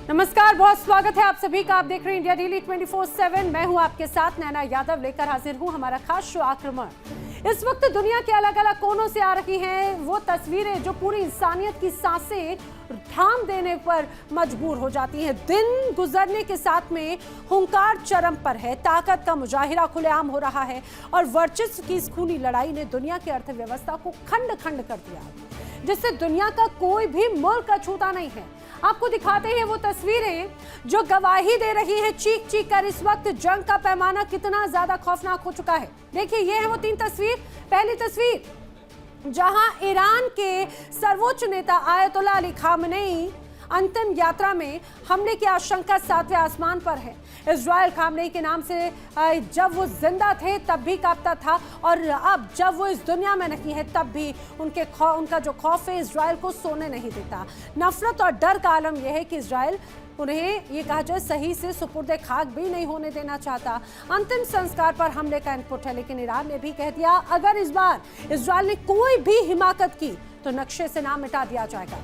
नमस्कार, बहुत स्वागत है आप सभी का। आप देख रहे हैं इंडिया डेली 24/7। मैं हूं आपके साथ नैना यादव, लेकर हाजिर हूं हमारा खास शो आक्रमण। इस वक्त दुनिया के अलग अलग कोनों से आ रही हैं वो तस्वीरें जो पूरी इंसानियत की सांसें थाम देने पर मजबूर हो जाती हैं। दिन गुजरने के साथ में हुंकार चरम पर है, ताकत का मुजाहिरा खुलेआम हो रहा है और वर्चस्व की इस खूनी लड़ाई ने दुनिया की अर्थव्यवस्था को खंड खंड कर दिया, जिससे दुनिया का कोई भी मुल्क अछूता नहीं है। आपको दिखाते हैं वो तस्वीरें जो गवाही दे रही है चीख चीख कर इस वक्त जंग का पैमाना कितना ज्यादा खौफनाक हो चुका है। देखिए, ये है वो 3 तस्वीर। पहली तस्वीर जहां ईरान के सर्वोच्च नेता आयतुल्लाह अली खामनेई अंतिम यात्रा में हमले की आशंका 7वें आसमान पर है। इजराइल खामनेई के नाम से जब वो जिंदा थे तब भी कांपता था, और अब जब वो इस दुनिया में नहीं है तब भी उनका जो खौफ है इजराइल को सोने नहीं देता। नफरत और डर का आलम यह है कि इजराइल उन्हें ये कहा जाए सही से सुपुर्द खाक भी नहीं होने देना चाहता। अंतिम संस्कार पर हमले का इनपुट है, लेकिन ईरान ने भी कह दिया अगर इस बार इजराइल ने कोई भी हिमाकत की तो नक्शे से नाम मिटा दिया जाएगा।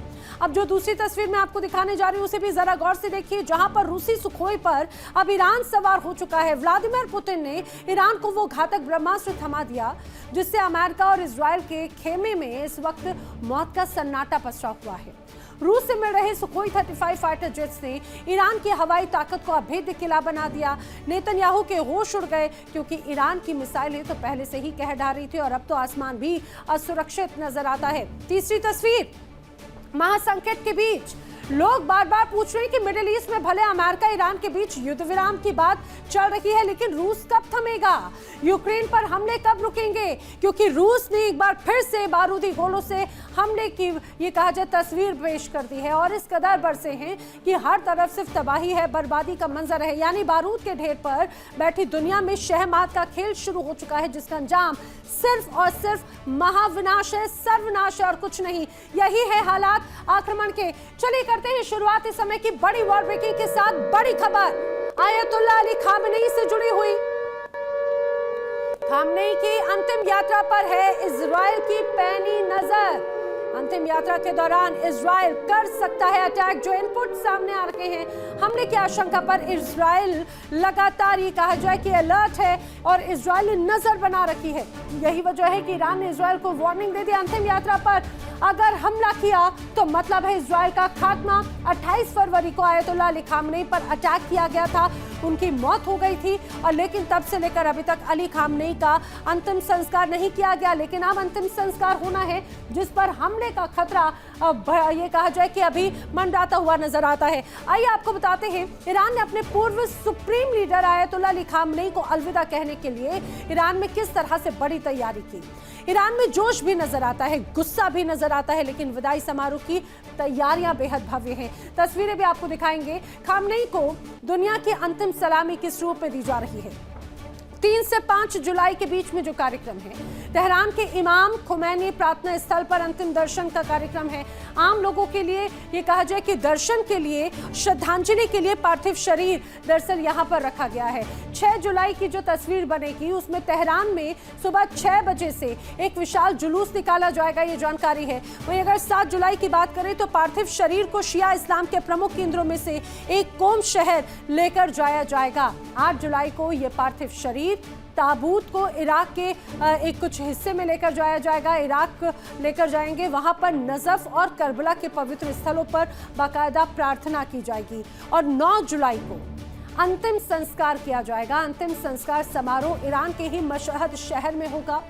अब जो दूसरी तस्वीर मैं आपको दिखाने जा रही हूं उसे भी जरा गौर से देखिए, जहां पर रूसी सुखोई पर अब ईरान सवार हो चुका है। व्लादिमीर पुतिन ने ईरान को वो घातक ब्रह्मास्त्र थमा दिया जिससे अमेरिका और इजराइल के खेमे में इस वक्त मौत का सन्नाटा पसरा हुआ है। रूस से मिल रहे सुखोई 35 फाइटर जेट्स ने ईरान की हवाई ताकत को अभेद्य किला बना दिया। नेतन्याहू के होश उड़ गए क्योंकि ईरान की मिसाइलें तो पहले से ही कह डाल रही थी और अब तो आसमान भी असुरक्षित नजर आता है। तीसरी तस्वीर, महासंकट के बीच लोग बार बार पूछ रहे हैं कि मिडिल ईस्ट में भले अमेरिका ईरान के बीच युद्ध विराम की बात चल रही है, लेकिन रूस कब थमेगा? यूक्रेन पर हमले कब रुकेंगे? क्योंकि रूस ने एक बार फिर से बारूदी गोलों से हमले की ये कहा जाए तस्वीर पेश कर दी है, और इस कदर बरसे हैं कि हर तरफ सिर्फ तबाही है, बर्बादी का मंजर है। यानी बारूद के ढेर पर बैठी दुनिया में शहमात का खेल शुरू हो चुका है, जिसका अंजाम सिर्फ और सिर्फ महाविनाश है, सर्वनाश है और कुछ नहीं। यही है हालात आक्रमण के। चलिए करते हैं शुरुआत इस समय की बड़ी वॉर ब्रेकिंग के साथ। बड़ी खबर आयतुल्लाह अली खामनेई से जुड़ी हुई। खामनेई की अंतिम यात्रा पर है इजराइल की पैनी नजर। अंतिम यात्रा के दौरान इजराइल कर सकता है अटैक। जो इनपुट सामने आ रहे हैं हमले की आशंका पर इजराइल लगातार ये कहा जाए कि अलर्ट है और इजराइल ने नजर बना रखी है। यही वजह है कि ईरान ने इजराइल को वार्निंग दे दी अंतिम यात्रा पर अगर हमला किया तो मतलब है इजराइल का खात्मा। 28 फरवरी को आयतुल्लाह अली खामनेई पर अटैक किया गया था, उनकी मौत हो गई थी, और लेकिन तब से लेकर अभी तक अली खामनेई का अंतिम संस्कार नहीं किया गया। लेकिन अब अंतिम संस्कार होना है जिस पर हमले का खतरा ये कहा जाए कि अभी मंडराता हुआ नजर आता है। आइए आपको बताते हैं ईरान ने अपने पूर्व supreme leader Ayatollah Ali Khamenei को अलविदा कहने के लिए ईरान में किस तरह से बड़ी तैयारी की। ईरान में जोश भी नजर आता है, गुस्सा भी नजर आता है, लेकिन विदाई समारोह की तैयारियां बेहद भव्य हैं। तस्वीरें भी आपको दिखाएंगे। खामनेई को दुनिया की अंतिम सलामी किस रूप में दी जा रही है। 3 से 5 जुलाई के बीच में जो कार्यक्रम है, तेहरान के इमाम खुमैनी प्रार्थना स्थल पर अंतिम दर्शन का कार्यक्रम है। आम लोगों के लिए ये कहा जाए कि दर्शन के लिए, श्रद्धांजलि के लिए पार्थिव शरीर दरअसल यहाँ पर रखा गया है। 6 जुलाई की जो तस्वीर बनेगी उसमें तेहरान में सुबह 6 बजे से एक विशाल जुलूस निकाला जाएगा, ये जानकारी है। वहीं अगर 7 जुलाई की बात करें तो पार्थिव शरीर को शिया इस्लाम के प्रमुख केंद्रों में से एक कोम शहर लेकर जाया जाएगा। 8 जुलाई को ये पार्थिव शरीर ताबूत को इराक के एक कुछ हिस्से में लेकर जाया जाएगा, इराक लेकर जाएंगे। वहां पर नजफ और करबला के पवित्र स्थलों पर बाकायदा प्रार्थना की जाएगी, और 9 जुलाई को अंतिम संस्कार किया जाएगा। अंतिम संस्कार समारोह ईरान के ही मशहद शहर में होगा।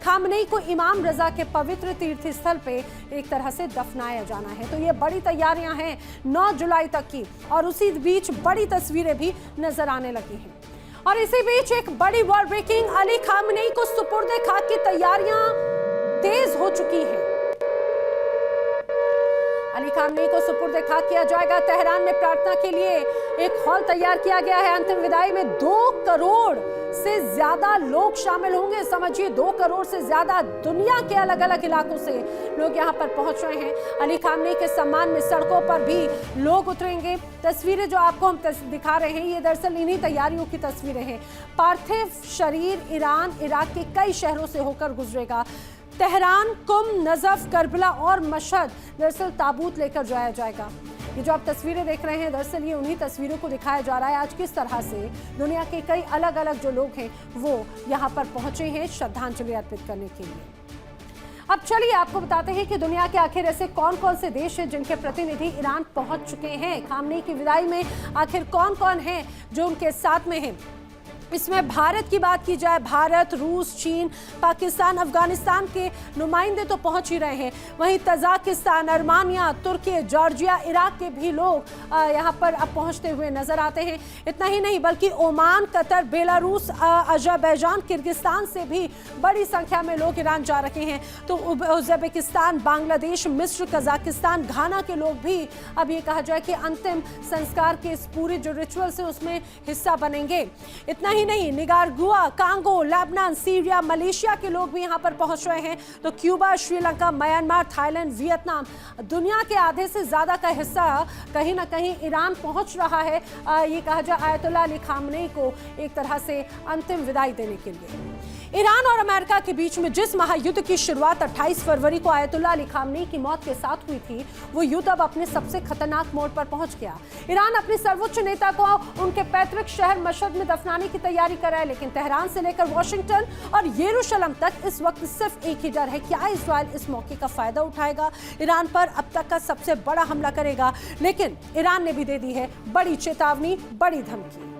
खामनेई को इमाम रजा के पवित्र तीर्थ स्थल पे एक तरह से दफनाया जाना है। तो ये बड़ी तैयारियां हैं 9 जुलाई तक की, और उसी बीच बड़ी तस्वीरें भी नजर आने लगी हैं। और इसी बीच एक बड़ी वॉर ब्रेकिंग, अली खामनेई को सुपुर्द खाक की तैयारियां तेज हो चुकी हैं। अली खामनेई को सुपुर्द खाक किया जाएगा। तेहरान में प्रार्थना के लिए एक हॉल तैयार किया गया है। अंतिम विदाई में 2 करोड़ से ज्यादा लोग शामिल होंगे। समझिए 2 करोड़ से ज्यादा दुनिया के अलग अलग इलाकों से लोग यहां पर पहुंच रहे हैं। अली खामनेई के सम्मान में सड़कों पर भी लोग उतरेंगे। तस्वीरें जो आपको हम दिखा रहे हैं ये दरअसल इन्हीं तैयारियों की तस्वीरें हैं। पार्थिव शरीर ईरान, इराक के कई शहरों से होकर गुजरेगा। तेहरान, कुम, नजफ, करबला और मशहद दरअसल ताबूत लेकर जाया जाएगा। ये जो आप तस्वीरें देख रहे हैं, दरअसल ये उन्हीं तस्वीरों को दिखाया जा रहा है आज किस तरह से दुनिया के कई अलग अलग जो लोग हैं वो यहाँ पर पहुंचे हैं श्रद्धांजलि अर्पित करने के लिए। अब चलिए आपको बताते हैं कि दुनिया के आखिर ऐसे कौन कौन से देश हैं जिनके प्रतिनिधि ईरान पहुंच चुके हैं। खामनेई की विदाई में आखिर कौन कौन है जो उनके साथ में हैं। इसमें भारत की बात की जाए, भारत, रूस, चीन, पाकिस्तान, अफगानिस्तान के नुमाइंदे तो पहुंच ही रहे हैं। वहीं तजाकिस्तान, अर्मानिया, तुर्की, जॉर्जिया, इराक के भी लोग यहां पर अब पहुंचते हुए नजर आते हैं। इतना ही नहीं बल्कि Oman, Qatar, Belarus, Azerbaijan, Kyrgyzstan से भी बड़ी संख्या में लोग ईरान जा रहे हैं। तो उज़्बेकिस्तान, बांग्लादेश, मिस्र, कजाकिस्तान, घाना के लोग भी अब ये कहा जाए कि अंतिम संस्कार के इस पूरे जो रिचुअल्स है उसमें हिस्सा बनेंगे। इतना ही नहीं, Nicaragua, Congo, Lebanon, Syria, Malaysia के लोग भी यहां पर पहुंच रहे हैं। तो Cuba, Sri Lanka, Myanmar, Thailand, Vietnam, दुनिया के आधे से ज्यादा का हिस्सा कहीं ना कहीं ईरान पहुंच रहा है। ये कहा जाए आयतुल्लाह अली खामनेई को एक तरह से अंतिम विदाई देने के लिए। ईरान और अमेरिका के बीच में जिस महायुद्ध की शुरुआत 28 फरवरी को आयतुल्लाह अली खामनेई की मौत के साथ हुई थी, वो युद्ध अब अपने सबसे खतरनाक मोड़ पर पहुंच गया। ईरान अपने सर्वोच्च नेता को उनके पैतृक शहर मशहद में दफनाने की तैयारी कर रहा है, लेकिन तेहरान से लेकर वॉशिंगटन और यरूशलेम तक इस वक्त सिर्फ एक ही डर है, क्या इजराइल इस मौके का फायदा उठाएगा, ईरान पर अब तक का सबसे बड़ा हमला करेगा। लेकिन ईरान ने भी दे दी है बड़ी चेतावनी, बड़ी धमकी।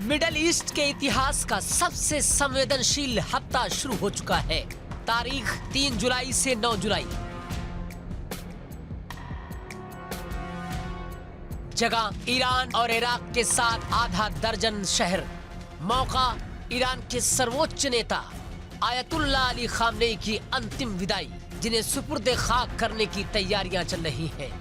मिडल ईस्ट के इतिहास का सबसे संवेदनशील हफ्ता शुरू हो चुका है। तारीख 3 जुलाई से 9 जुलाई। जगह ईरान और इराक के साथ आधा दर्जन शहर। मौका ईरान के सर्वोच्च नेता आयतुल्लाह अली खामनेई की अंतिम विदाई, जिन्हें सुपुर्दे खाक करने की तैयारियां चल रही हैं।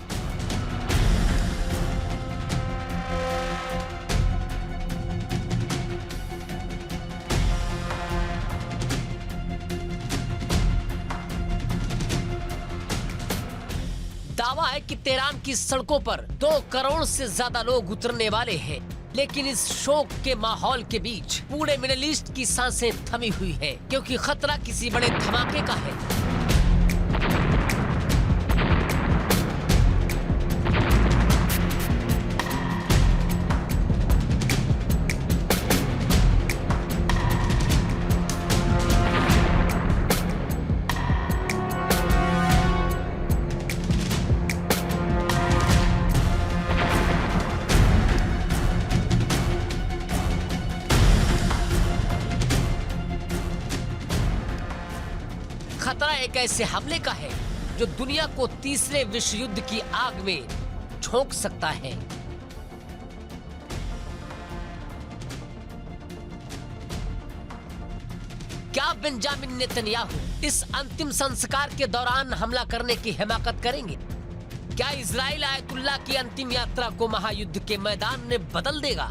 दावा है कि तेहरान की सड़कों पर 2 करोड़ से ज्यादा लोग उतरने वाले हैं, लेकिन इस शोक के माहौल के बीच पूरे मिडिल ईस्ट की सांसें थमी हुई हैं, क्योंकि खतरा किसी बड़े धमाके का है। खतरा एक ऐसे हमले का है जो दुनिया को तीसरे विश्व युद्ध की आग में झोंक सकता है। क्या बेंजामिन नेतन्याहू इस अंतिम संस्कार के दौरान हमला करने की हिमाकत करेंगे? क्या इजराइल आयतुल्लाह की अंतिम यात्रा को महायुद्ध के मैदान में बदल देगा?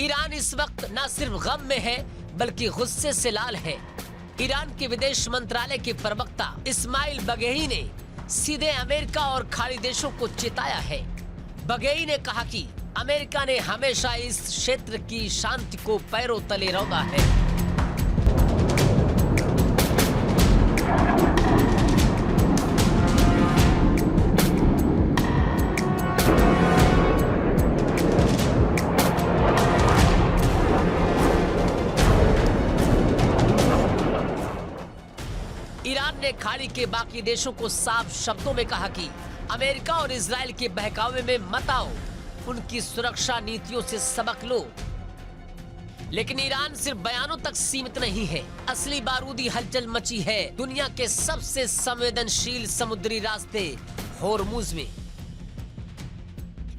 ईरान इस वक्त न सिर्फ गम में है बल्कि गुस्से से लाल है। ईरान के विदेश मंत्रालय के प्रवक्ता इस्माइल बगेही ने सीधे अमेरिका और खाड़ी देशों को चेताया है। बघेई ने कहा कि अमेरिका ने हमेशा इस क्षेत्र की शांति को पैरों तले रौंदा है। ईरान ने खाड़ी के बाकी देशों को साफ शब्दों में कहा कि अमेरिका और इजराइल के बहकावे में मत आओ, उनकी सुरक्षा नीतियों से सबक लो। लेकिन ईरान सिर्फ बयानों तक सीमित नहीं है। असली बारूदी हलचल मची है दुनिया के सबसे संवेदनशील समुद्री रास्ते होर्मुज में।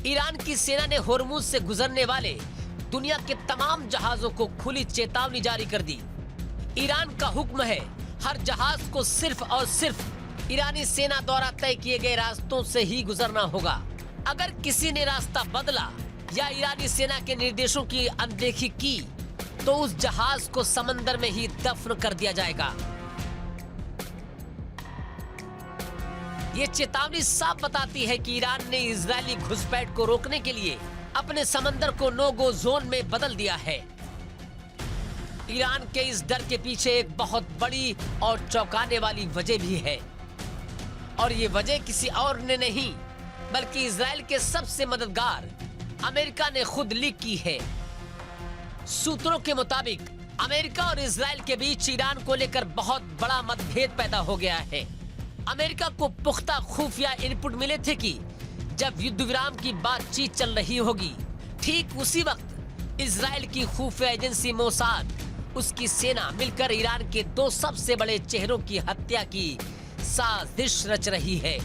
ईरान की सेना ने होर्मुज से गुजरने वाले दुनिया के तमाम जहाजों को खुली चेतावनी जारी कर दी। ईरान का हुक्म है हर जहाज को सिर्फ और सिर्फ ईरानी सेना द्वारा तय किए गए रास्तों से ही गुजरना होगा। अगर किसी ने रास्ता बदला या ईरानी सेना के निर्देशों की अनदेखी की तो उस जहाज को समंदर में ही दफन कर दिया जाएगा। ये चेतावनी साफ बताती है कि ईरान ने इजरायली घुसपैठ को रोकने के लिए अपने समंदर को नो गो जोन में बदल दिया है। ईरान के इस डर के पीछे एक बहुत बड़ी और चौंकाने वाली वजह भी है, और ये वजह किसी और ने नहीं बल्कि इजराइल के सबसे मददगार अमेरिका ने खुद लीक की है। सूत्रों के मुताबिक अमेरिका और इजराइल के बीच ईरान को लेकर बहुत बड़ा मतभेद पैदा हो गया है। अमेरिका को पुख्ता खुफिया इनपुट मिले थे कि जब युद्ध विराम की बातचीत चल रही होगी, ठीक उसी वक्त इजराइल की खुफिया एजेंसी मोसाद, उसकी सेना मिलकर ईरान के दो सबसे बड़े चेहरों की हत्या की साजिश रच रही है।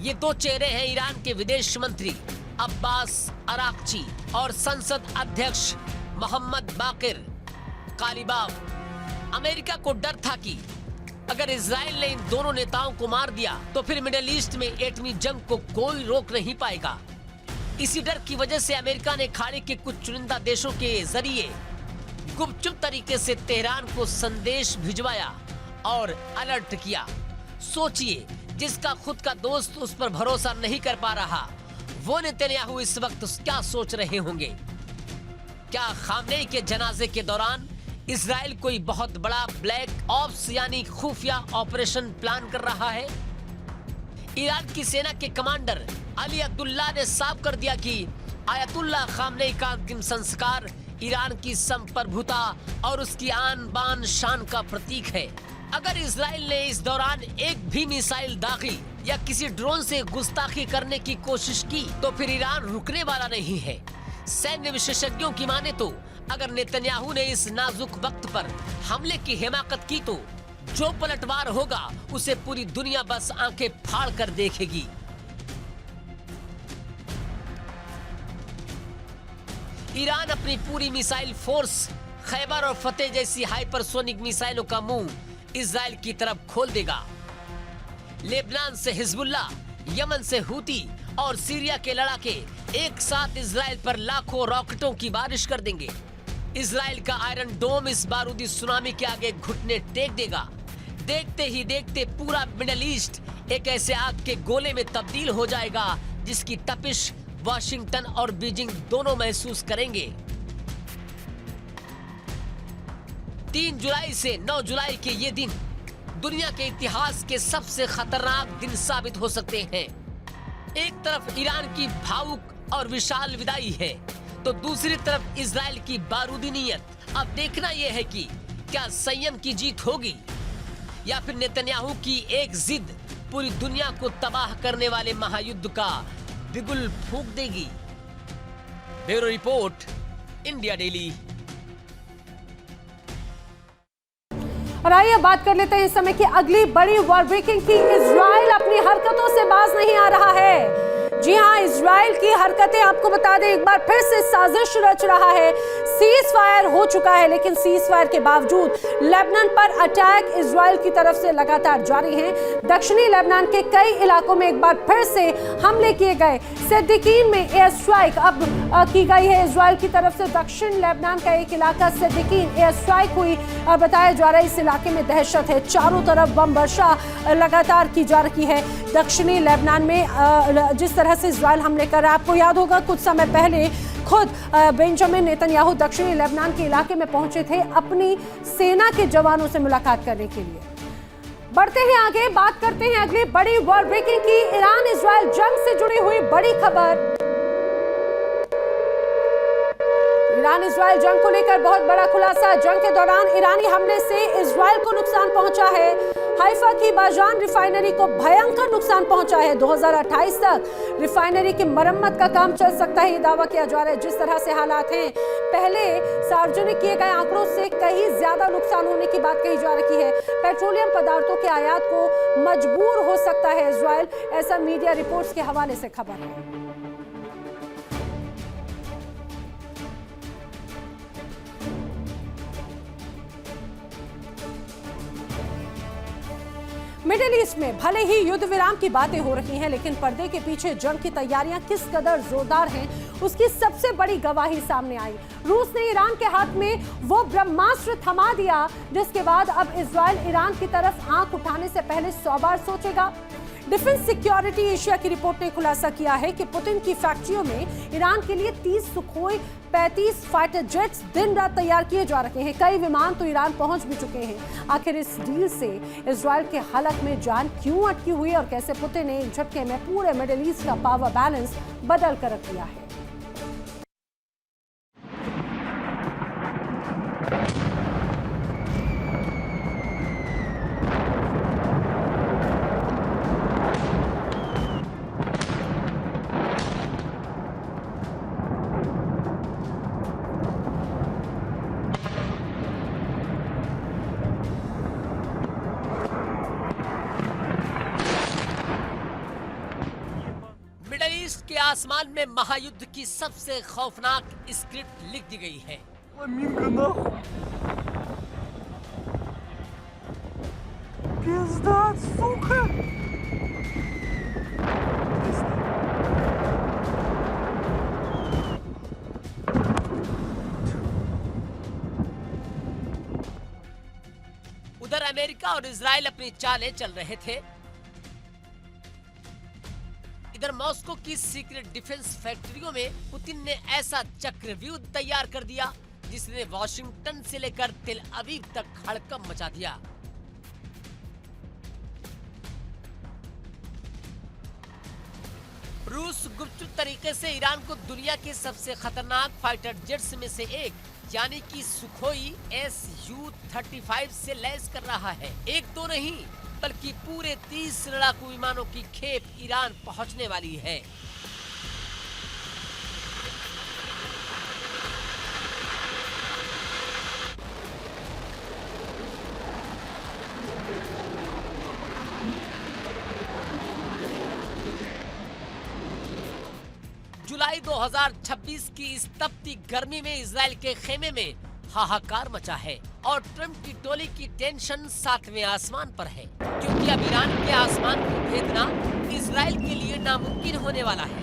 ये दो चेहरे हैं ईरान के विदेश मंत्री अब्बास अराक्ची और संसद अध्यक्ष मोहम्मद बाकिर कालिबाफ। अमेरिका को डर था कि अगर इजराइल ने इन दोनों नेताओं को मार दिया तो फिर मिडिल ईस्ट में एटमी जंग को कोई रोक नहीं पाएगा। इसी डर की वजह से अमेरिका ने खाड़ी के कुछ चुनिंदा देशों के जरिए गुपचुप तरीके से तेहरान को संदेश भिजवाया और अलर्ट किया। सोचिए, जिसका खुद का दोस्त उस पर भरोसा नहीं कर पा रहा, वो नेतन्याहू इस वक्त क्या सोच रहे होंगे? क्या खामनेई के जनाजे के दौरान इजराइल कोई बहुत बड़ा ब्लैक ऑप्स यानी खुफिया ऑपरेशन प्लान कर रहा है? ईरान की सेना के कमांडर अली अब्दुल्ला ने साफ कर दिया कि आयतुल्लाह खामनेई का अंतिम संस्कार ईरान की संप्रभुता और उसकी आन बान शान का प्रतीक है। अगर इजराइल ने इस दौरान एक भी मिसाइल दागी या किसी ड्रोन से गुस्ताखी करने की कोशिश की तो फिर ईरान रुकने वाला नहीं है। सैन्य विशेषज्ञों की माने तो अगर नेतन्याहू ने इस नाजुक वक्त पर हमले की हिमाकत की तो जो पलटवार होगा उसे पूरी दुनिया बस आंखें फाड़ कर देखेगी। ईरान अपनी पूरी मिसाइल फोर्स खैबर और फतेह जैसी हाइपरसोनिक मिसाइलों का मुंह इजराइल की तरफ खोल देगा। लेबनान से हिजबुल्लाह, यमन से हूती और सीरिया के लड़ाके एक साथ इजराइल पर लाखों रॉकेटों की बारिश कर देंगे। इजराइल का आयरन डोम इस बारूदी सुनामी के आगे घुटने टेक देगा। देखते ही देखते पूरा मिडिल ईस्ट एक ऐसे आग के गोले में तब्दील हो जाएगा जिसकी तपिश वाशिंगटन और बीजिंग दोनों महसूस करेंगे। 3 जुलाई से 9 जुलाई के ये दिन दुनिया के इतिहास के सबसे खतरनाक दिन साबित हो सकते हैं। एक तरफ ईरान की भावुक और विशाल विदाई है तो दूसरी तरफ इजराइल की बारूदी नीयत। अब देखना यह है कि क्या संयम की जीत होगी या फिर नेतन्याहू की एक जिद पूरी दुनिया को तबाह करने वाले महायुद्ध का बिगुल फूंक देगी। Bureau report, India daily. और आइए बात कर लेते हैं इस समय की अगली बड़ी वॉर ब्रेकिंग की। इजराइल अपनी हरकतों से बाज नहीं आ रहा है। जी हां, इजराइल की हरकतें। आपको बता दें, एक बार फिर से साजिश रच रहा है। सीज फायर हो चुका है, लेकिन सीज फायर के बावजूद लेबनान पर अटैक इजराइल की तरफ से लगातार जारी है। दक्षिणी लेबनान के कई इलाकों में एक बार फिर से हमले किए गए। सिद्दीकीन में एयर स्ट्राइक अब की गई है इजराइल की तरफ से। दक्षिण लेबनान का एक इलाका सिद्दीकीन एयर स्ट्राइक हुई, बताया जा रहा है इस इलाके में दहशत है। चारों तरफ बम वर्षा लगातार की जा रही है। दक्षिणी लेबनान में जिस तरह से इजराइल हमले कर रहा है, आपको याद होगा कुछ समय पहले खुद बेंजामिन नेतन्याहू दक्षिणी लेबनान के इलाके में पहुंचे थे अपनी सेना के जवानों से मुलाकात करने के लिए। बढ़ते हैं आगे, बात करते हैं अगली बड़ी वर्ल्ड ब्रेकिंग की। ईरान इजराइल जंग से जुड़ी हुई बड़ी खबर। ईरान इजराइल जंग को लेकर बहुत बड़ा खुलासा। जंग के दौरान ईरानी हमले से इजराइल को नुकसान पहुंचा है। हाइफा की बाजान रिफाइनरी को भयंकर नुकसान पहुंचा है। 2028 तक रिफाइनरी की मरम्मत का काम चल सकता है, ये दावा किया जा रहा है। जिस तरह से हालात हैं, पहले सार्वजनिक किए गए आंकड़ों से कहीं ज्यादा नुकसान होने की बात कही जा रही है। पेट्रोलियम पदार्थों के आयात को मजबूर हो सकता है इजराइल, ऐसा मीडिया रिपोर्ट्स के हवाले से खबर है। मिडिल ईस्ट में भले ही युद्ध विराम की बातें हो रही हैं, लेकिन पर्दे के पीछे जंग की तैयारियां किस कदर जोरदार हैं, उसकी सबसे बड़ी गवाही सामने आई। रूस ने ईरान के हाथ में वो ब्रह्मास्त्र थमा दिया, जिसके बाद अब इजराइल ईरान की तरफ आंख उठाने से पहले 100 बार सोचेगा। डिफेंस सिक्योरिटी एशिया की रिपोर्ट ने खुलासा किया है कि पुतिन की फैक्ट्रियों में ईरान के लिए 30 सुखोई 35 फाइटर जेट्स दिन रात तैयार किए जा रहे हैं। कई विमान तो ईरान पहुंच भी चुके हैं। आखिर इस डील से इजराइल के हलक में जान क्यों अटकी हुई और कैसे पुतिन ने एक झटके में पूरे मिडिल ईस्ट का पावर बैलेंस बदल कर रख दिया है। के आसमान में महायुद्ध की सबसे खौफनाक स्क्रिप्ट लिख दी गई है। उधर अमेरिका और इजराइल अपनी चालें चल रहे थे। इधर मॉस्को की सीक्रेट डिफेंस फैक्ट्रियों में पुतिन ने ऐसा चक्रव्यूह तैयार कर दिया जिसने वॉशिंगटन से लेकर तेल अवीव तक हड़कंप मचा दिया। रूस गुप्त तरीके से ईरान को दुनिया के सबसे खतरनाक फाइटर जेट्स में से एक यानी कि सुखोई Su-35 से लैस कर रहा है। एक तो नहीं बल्कि पूरे 30 लड़ाकू विमानों की खेप ईरान पहुंचने वाली है। जुलाई 2026 की इस तपती गर्मी में इजराइल के खेमे में हाहाकार मचा है और ट्रंप की टोली की टेंशन 7वें आसमान पर है, क्योंकि अब ईरान के आसमान को भेदना इजराइल के लिए नामुमकिन होने वाला है।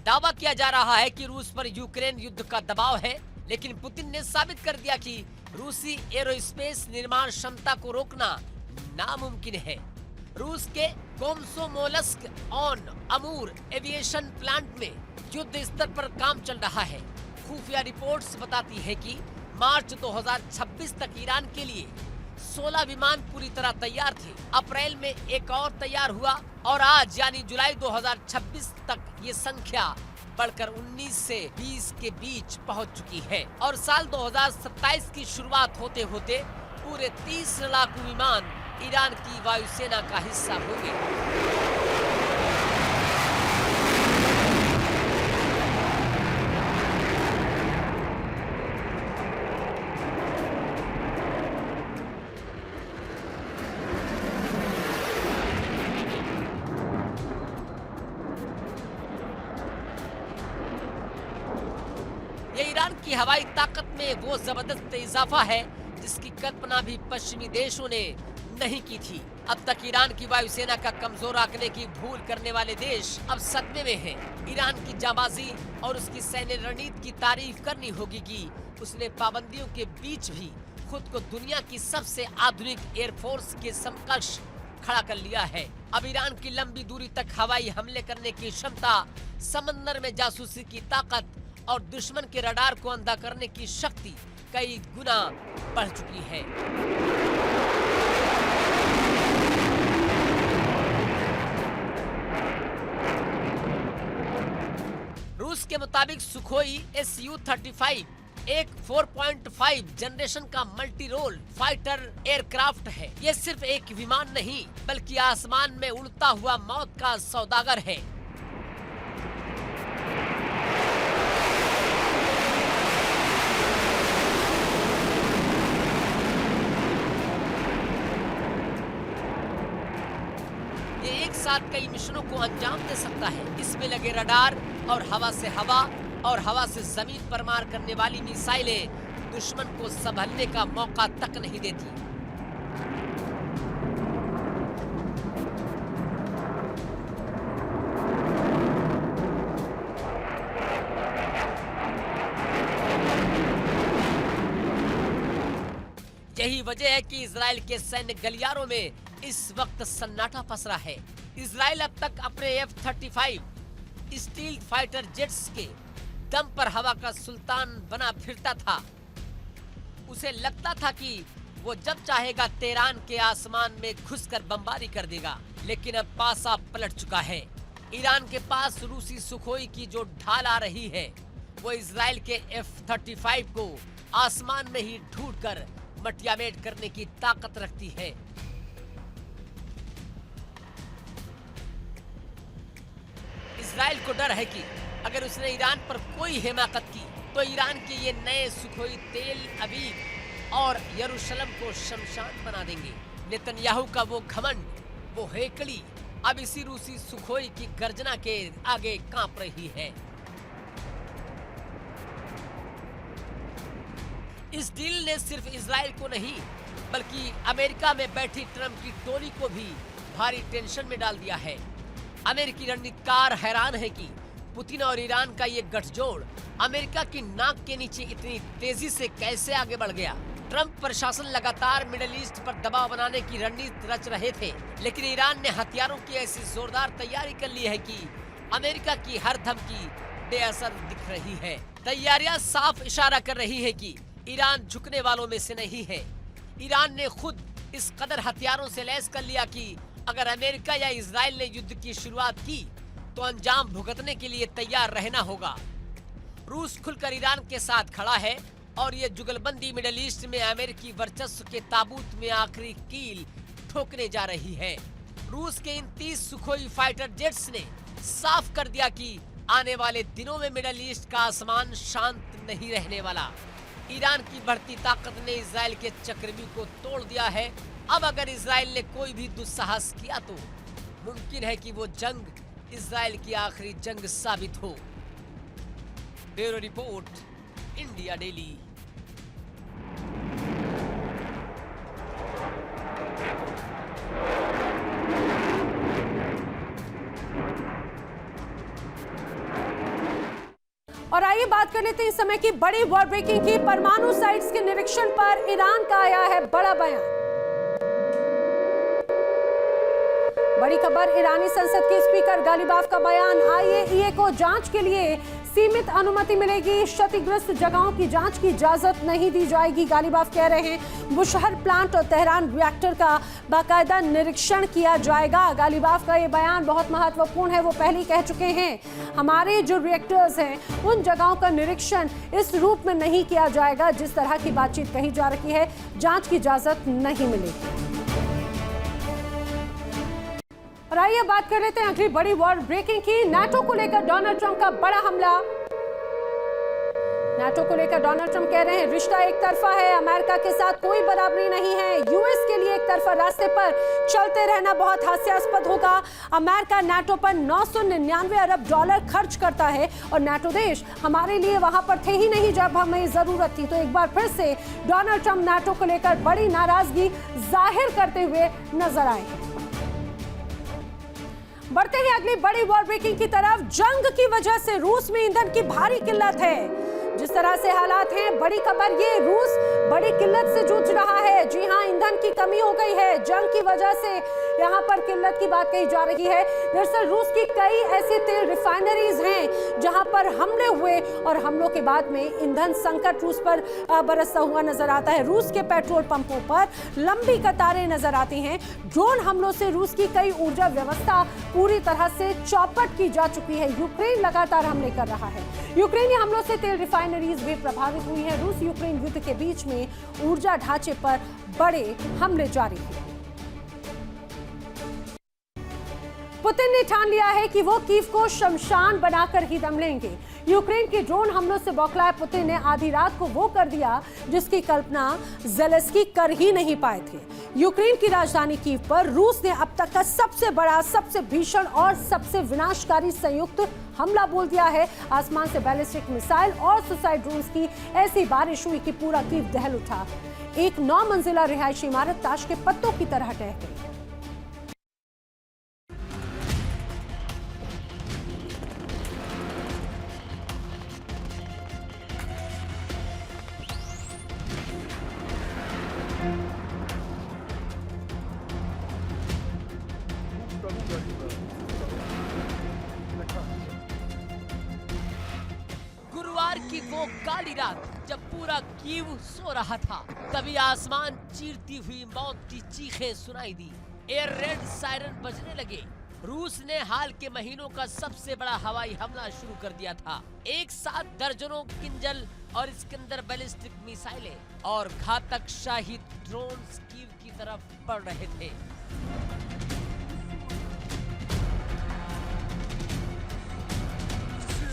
दावा किया जा रहा है कि रूस पर यूक्रेन युद्ध का दबाव है, लेकिन पुतिन ने साबित कर दिया कि रूसी एरोस्पेस निर्माण क्षमता को रोकना नामुमकिन है। रूस के कोमसोमोल्स्क ऑन अमूर एविएशन प्लांट में युद्ध स्तर पर काम चल रहा है। खुफिया रिपोर्ट्स बताती है कि मार्च 2026 तक ईरान के लिए 16 विमान पूरी तरह तैयार थे। अप्रैल में एक और तैयार हुआ और आज यानी जुलाई 2026 तक ये संख्या बढ़कर 19 से 20 के बीच पहुंच चुकी है और साल 2027 की शुरुआत होते होते पूरे 30 लड़ाकू विमान ईरान की वायुसेना का हिस्सा होंगे। की हवाई ताकत में वो जबरदस्त इजाफा है जिसकी कल्पना भी पश्चिमी देशों ने नहीं की थी। अब तक ईरान की वायुसेना का कमजोर आंकने की भूल करने वाले देश अब सदमे में हैं। ईरान की जाबाजी और उसकी सैन्य रणनीति की तारीफ करनी होगी कि उसने पाबंदियों के बीच भी खुद को दुनिया की सबसे आधुनिक एयरफोर्स के समकक्ष खड़ा कर लिया है। अब ईरान की लंबी दूरी तक हवाई हमले करने की क्षमता, समंदर में जासूसी की ताकत और दुश्मन के रडार को अंधा करने की शक्ति कई गुना बढ़ चुकी है। रूस के मुताबिक सुखोई Su-35 एक 4.5 जनरेशन का मल्टी रोल फाइटर एयरक्राफ्ट है। ये सिर्फ एक विमान नहीं बल्कि आसमान में उड़ता हुआ मौत का सौदागर है। ये एक साथ कई मिशनों को अंजाम दे सकता है। इसमें लगे रडार और हवा से हवा और हवा से जमीन पर मार करने वाली मिसाइलें दुश्मन को संभलने का मौका तक नहीं देती। यही वजह है कि इजराइल के सैन्य गलियारों में इस वक्त सन्नाटा पसरा है। इजराइल अब तक अपने F-35 स्टील फाइटर जेट्स के दम पर हवा का सुल्तान बना फिरता था। उसे लगता था कि वो जब चाहेगा तेहरान के आसमान में घुसकर बमबारी कर देगा, लेकिन अब पासा पलट चुका है। ईरान के पास रूसी सुखोई की जो ढाल आ रही है वो इजराइल के F-35 को आसमान में ही ढूंढकर मटियामेट करने की ताकत रखती है। इजराइल को डर है कि अगर उसने ईरान पर कोई हिमाकत की तो ईरान के ये नए सुखोई तेल अवीव और यरूशलेम को शमशान बना देंगे। नेतन्याहू का वो घमंड, वो हेकड़ी अब इसी रूसी सुखोई की गर्जना के आगे कांप रही है। इस डील ने सिर्फ इजराइल को नहीं बल्कि अमेरिका में बैठी ट्रंप की टोली को भी भारी टेंशन में डाल दिया है। अमेरिकी रणनीतिकार हैरान है कि पुतिन और ईरान का ये गठजोड़ अमेरिका की नाक के नीचे इतनी तेजी से कैसे आगे बढ़ गया। ट्रंप प्रशासन लगातार मिडिल ईस्ट पर दबाव बनाने की रणनीति रच रहे थे, लेकिन ईरान ने हथियारों की ऐसी जोरदार तैयारी कर ली है कि अमेरिका की हर धमकी बेअसर दिख रही है। तैयारियां साफ इशारा कर रही है कि ईरान झुकने वालों में से नहीं है। ईरान ने खुद इस कदर हथियारों से लैस कर लिया कि अगर अमेरिका या इजराइल ने युद्ध की शुरुआत की तो अंजाम भुगतने के लिए तैयार रहना होगा। रूस खुलकर ईरान के साथ खड़ा है और ये जुगलबंदी मिडिल ईस्ट में अमेरिकी वर्चस्व के ताबूत में आखिरी कील ठोकने जा रही है। रूस के इन 30 सुखोई फाइटर जेट्स ने साफ कर दिया कि आने वाले दिनों में मिडिल ईस्ट का आसमान शांत नहीं रहने वाला। ईरान की बढ़ती ताकत ने इजराइल के चक्रव्यूह को तोड़ दिया है। अब अगर इजराइल ने कोई भी दुस्साहस किया तो मुमकिन है कि वो जंग इजराइल की आखिरी जंग साबित हो। Bureau report, India daily. और आइए बात कर लेते हैं इस समय की बड़ी वॉर ब्रेकिंग की। परमाणु साइट्स के निरीक्षण पर ईरान का आया है बड़ा बयान। बड़ी खबर, ईरानी संसद के स्पीकर गालिबाफ का बयान। IAEA को जांच के लिए सीमित अनुमति मिलेगी, क्षतिग्रस्त जगहों की जांच की इजाजत नहीं दी जाएगी। गालिबाफ कह रहे हैं बुशहर प्लांट और तेहरान रिएक्टर का बाकायदा निरीक्षण किया जाएगा। गालिबाफ का ये बयान बहुत महत्वपूर्ण है। वो पहले ही कह चुके हैं हमारे जो रिएक्टर्स हैं उन जगहों का निरीक्षण इस रूप में नहीं किया जाएगा जिस तरह की बातचीत कही जा रही है, जांच की इजाजत नहीं मिलेगी। और आइए बात कर लेते हैं अगली बड़ी वॉर ब्रेकिंग की। नाटो को लेकर डोनाल्ड ट्रंप का बड़ा हमला। नाटो को लेकर डोनाल्ड ट्रंप कह रहे हैं रिश्ता एक तरफा है, अमेरिका के साथ कोई बराबरी नहीं है। यूएस के लिए एक तरफा रास्ते पर चलते रहना बहुत हास्यास्पद होगा। अमेरिका नाटो पर 999 अरब डॉलर खर्च करता है और नाटो देश हमारे लिए वहां पर थे ही नहीं जब हमें जरूरत थी। तो एक बार फिर से डोनाल्ड ट्रंप नाटो को लेकर बड़ी नाराजगी जाहिर करते हुए नजर आए हैं। बढ़ते हैं अगली बड़ी वॉर ब्रेकिंग की तरफ। जंग की वजह से रूस में ईंधन की भारी किल्लत है। जिस तरह से हालात हैं, बड़ी खबर ये, रूस बड़ी किल्लत से जूझ रहा है। जी हां, ईंधन की कमी हो गई है। जंग की वजह से यहां पर किल्लत की बात कही जा रही है। दरअसल रूस की कई ऐसी तेल रिफाइनरीज हैं जहां पर हमले हुए और हमलों के बाद में ईंधन संकट रूस पर बरसता हुआ नजर आता है। रूस के पेट्रोल पंपों पर लंबी कतारें नजर आती हैं। ड्रोन हमलों से रूस की कई ऊर्जा व्यवस्था पूरी तरह से चौपट की जा चुकी है। यूक्रेन लगातार हमले कर रहा है। यूक्रेनी हमलों से तेल रिफाइनरीज भी प्रभावित हुई हैं। रूस यूक्रेन युद्ध के बीच में ऊर्जा ढांचे पर बड़े हमले जारी हैं। पुतिन ने ठान लिया है कि वो कीव को शमशान बनाकर ही दम लेंगे। यूक्रेन के ड्रोन हमलों से बौखलाए पुतिन ने आधी रात को वो कर दिया जिसकी कल्पना ज़ेलेंस्की कर ही नहीं पाए थे। यूक्रेन की राजधानी कीव पर रूस ने अब तक का सबसे बड़ा, सबसे भीषण और सबसे विनाशकारी संयुक्त हमला बोल दिया है। आसमान से बैलिस्टिक मिसाइल और सुसाइड ड्रोन्स की ऐसी बारिश हुई कि पूरा कीव दहल उठा। एक 9 मंजिला रिहायशी इमारत ताश के पत्तों की तरह ढह गई। गुरुवार की वो काली रात जब पूरा कीव सो रहा था, तभी आसमान चीरती हुई मौत की चीखें सुनाई दी। एयर रेड सायरन बजने लगे। रूस ने हाल के महीनों का सबसे बड़ा हवाई हमला शुरू कर दिया था। एक साथ दर्जनों किंजल और इस्कंदर बैलिस्टिक मिसाइलें और घातक शाही ड्रोन्स कीव की तरफ बढ़ रहे थे।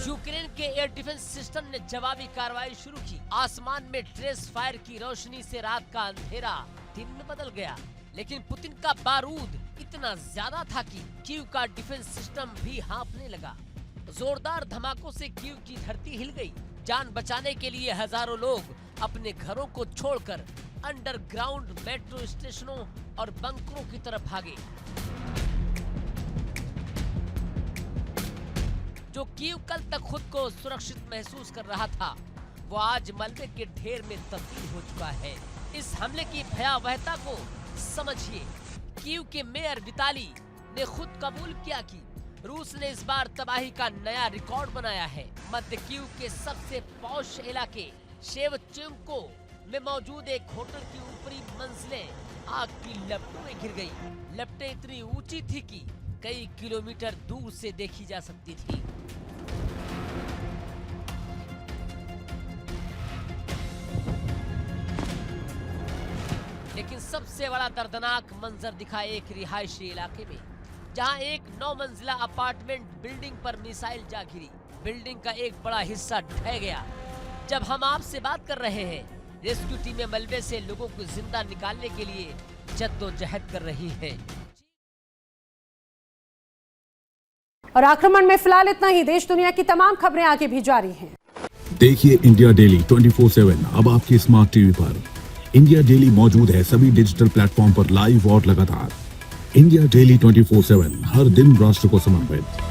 यूक्रेन के एयर डिफेंस सिस्टम ने जवाबी कार्रवाई शुरू की। आसमान में ट्रेस फायर की रोशनी से रात का अंधेरा दिन में बदल गया। लेकिन पुतिन का बारूद इतना ज्यादा था कि कीव का डिफेंस सिस्टम भी हाँफने लगा। जोरदार धमाकों से कीव की धरती हिल गई। जान बचाने के लिए हजारों लोग अपने घरों को छोड़कर अंडरग्राउंड मेट्रो स्टेशनों और बंकरों की तरफ भागे। जो कीव कल तक खुद को सुरक्षित महसूस कर रहा था, वो आज मलबे के ढेर में तब्दील हो चुका है। इस हमले की भयावहता को समझिए। कीव के मेयर विताली ने खुद कबूल किया कि रूस ने इस बार तबाही का नया रिकॉर्ड बनाया है। मध्य कीव के सबसे पॉश इलाके शेवचेंको में मौजूद एक होटल की ऊपरी मंजिलें आग की लपटों में घिर गई। लपटें इतनी ऊंची थी कि कई किलोमीटर दूर से देखी जा सकती थी। लेकिन सबसे बड़ा दर्दनाक मंजर दिखा एक रिहायशी इलाके में, जहां एक 9 मंजिला अपार्टमेंट बिल्डिंग पर मिसाइल जा गिरी। बिल्डिंग का एक बड़ा हिस्सा ढह गया। जब हम आपसे बात कर रहे हैं, रेस्क्यू टीमें मलबे से लोगों को जिंदा निकालने के लिए जद्दोजहद कर रही है। और आक्रमण में फिलहाल इतना ही। देश दुनिया की तमाम खबरें आगे भी जारी हैं। देखिए इंडिया डेली 24/7 अब आपकी स्मार्ट टीवी पर। इंडिया डेली मौजूद है सभी डिजिटल प्लेटफॉर्म पर लाइव और लगातार। इंडिया डेली 24/7 हर दिन राष्ट्र को समर्पित।